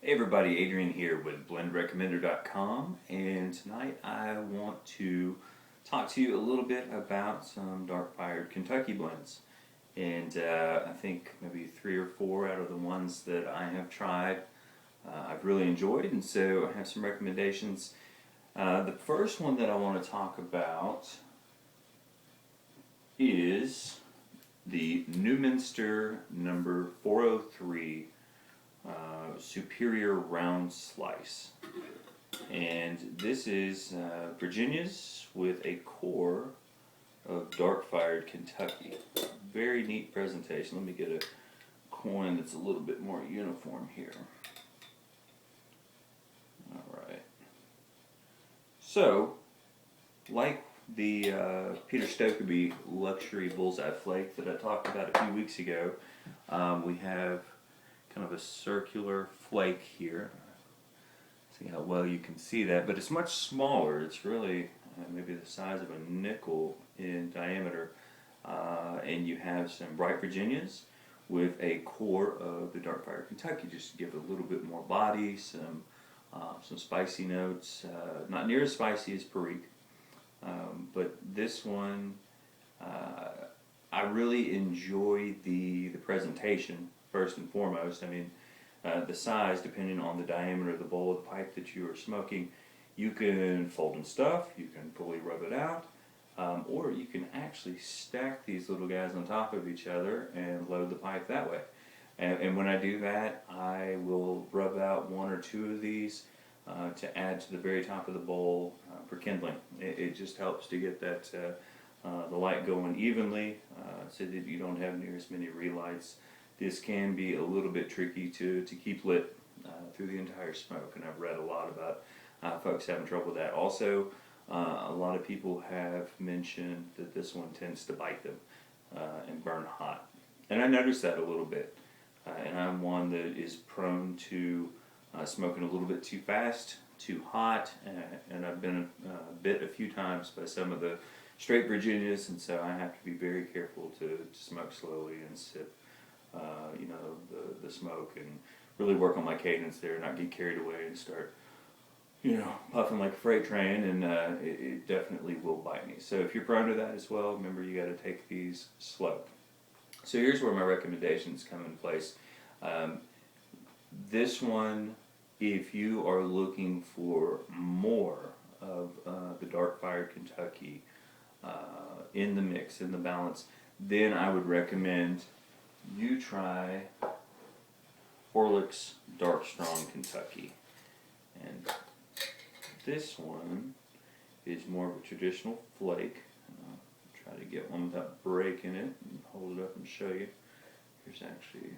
Hey everybody, Adrian here with blendrecommender.com, and tonight I want to talk to you a little bit about some dark-fired Kentucky blends. And I think maybe 3 or 4 out of the ones that I have tried I've really enjoyed, and so I have some recommendations. The first one that I want to talk about is the Newminster number 403 Superior Round Slice. And this is Virginia's with a core of dark-fired Kentucky. Very neat presentation. Let me get a coin that's a little bit more uniform here. Alright. So, like the Peter Stokkebye Luxury Bullseye Flake that I talked about a few weeks ago, we have kind of a circular flake here. See how well you can see that, but it's much smaller. It's really maybe the size of a nickel in diameter, and you have some bright Virginias with a core of the dark fired Kentucky, just to give it a little bit more body, some spicy notes. Not near as spicy as Perique, but this one I really enjoy the presentation. First and foremost, I mean, the size, depending on the diameter of the bowl of the pipe that you are smoking, you can fold and stuff, you can fully rub it out, or you can actually stack these little guys on top of each other and load the pipe that way. And when I do that, I will rub out 1 or 2 of these to add to the very top of the bowl for kindling. It just helps to get that the light going evenly, so that you don't have near as many relights. This can be a little bit tricky to keep lit through the entire smoke, and I've read a lot about folks having trouble with that. Also, a lot of people have mentioned that this one tends to bite them and burn hot. And I noticed that a little bit. And I'm one that is prone to smoking a little bit too fast, too hot, and I've been bit a few times by some of the straight Virginias, and so I have to be very careful to smoke slowly and sip the smoke, and really work on my cadence there, not get carried away and start puffing like a freight train, and it definitely will bite me. So if you're prone to that as well, remember you got to take these slow. So here's where my recommendations come into place. This one, if you are looking for more of the dark fired Kentucky in the mix, in the balance, then I would recommend you try Orlick's Dark Strong Kentucky. And this one is more of a traditional flake. I'll try to get one without breaking it and hold it up and show you. Here's actually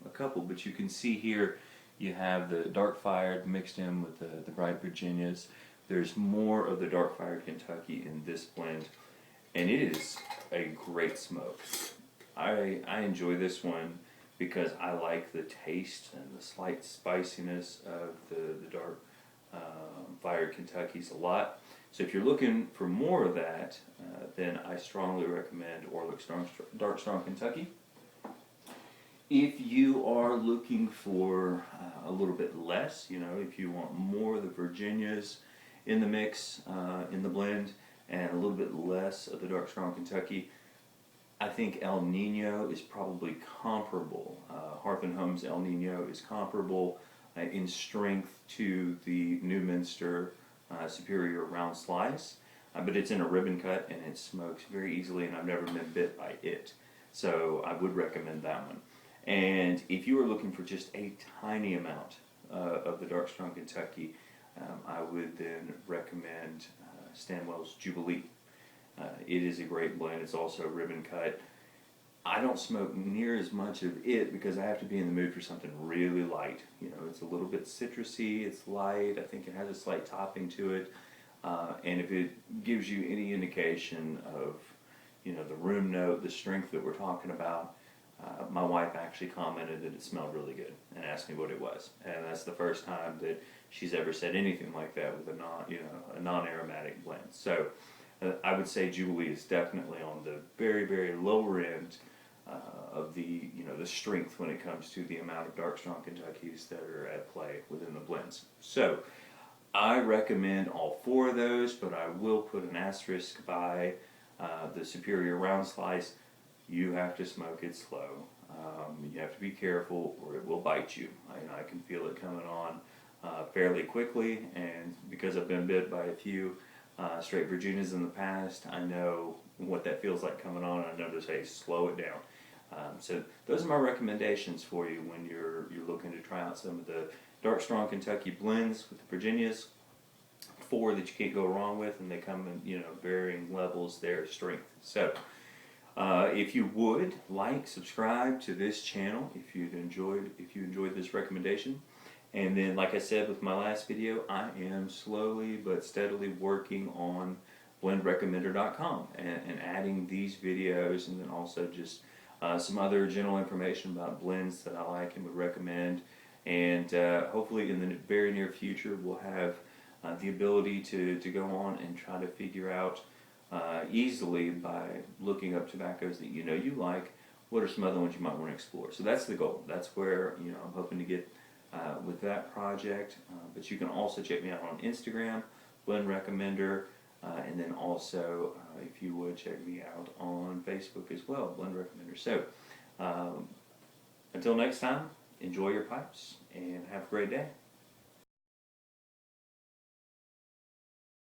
a couple, but you can see here you have the dark fired mixed in with the bright Virginias. There's more of the dark fired Kentucky in this blend, and it is a great smoke. I enjoy this one because I like the taste and the slight spiciness of the dark fired Kentuckys a lot. So if you're looking for more of that, then I strongly recommend Orlick's Dark Strong Kentucky. If you are looking for a little bit less, if you want more of the Virginias in the mix, in the blend, and a little bit less of the Dark Strong Kentucky, I think El Nino is probably comparable. Hearth & Home's El Nino is comparable in strength to the Newminster Superior Round Slice, but it's in a ribbon cut and it smokes very easily, and I've never been bit by it. So I would recommend that one. And if you are looking for just a tiny amount of the Dark Strong Kentucky, I would then recommend Stanwell's Jubilee. It is a great blend. It's also ribbon cut. I don't smoke near as much of it because I have to be in the mood for something really light. It's a little bit citrusy, it's light, I think it has a slight topping to it. And if it gives you any indication of, the room note, the strength that we're talking about, my wife actually commented that it smelled really good and asked me what it was. And that's the first time that she's ever said anything like that with a non-aromatic blend. So I would say Jubilee is definitely on the very, very lower end of the the strength when it comes to the amount of dark strong Kentuckys that are at play within the blends. So I recommend all 4 of those, but I will put an asterisk by the Superior Round Slice. You have to smoke it slow. You have to be careful or it will bite you. I can feel it coming on fairly quickly, and because I've been bit by a few straight Virginias in the past, I know what that feels like coming on. I know to say slow it down. So those are my recommendations for you when you're looking to try out some of the dark strong Kentucky blends with the Virginias. 4 that you can't go wrong with, and they come in varying levels their strength. So if you would like, subscribe to this channel if you enjoyed this recommendation. And then, like I said with my last video, I am slowly but steadily working on blendrecommender.com and adding these videos, and then also just some other general information about blends that I like and would recommend. And hopefully in the very near future we'll have the ability to go on and try to figure out easily by looking up tobaccos that you like, what are some other ones you might want to explore. So that's the goal. That's where I'm hoping to get with that project. But you can also check me out on Instagram, Blend Recommender, and then also if you would check me out on Facebook as well, Blend Recommender. So until next time, enjoy your pipes and have a great day.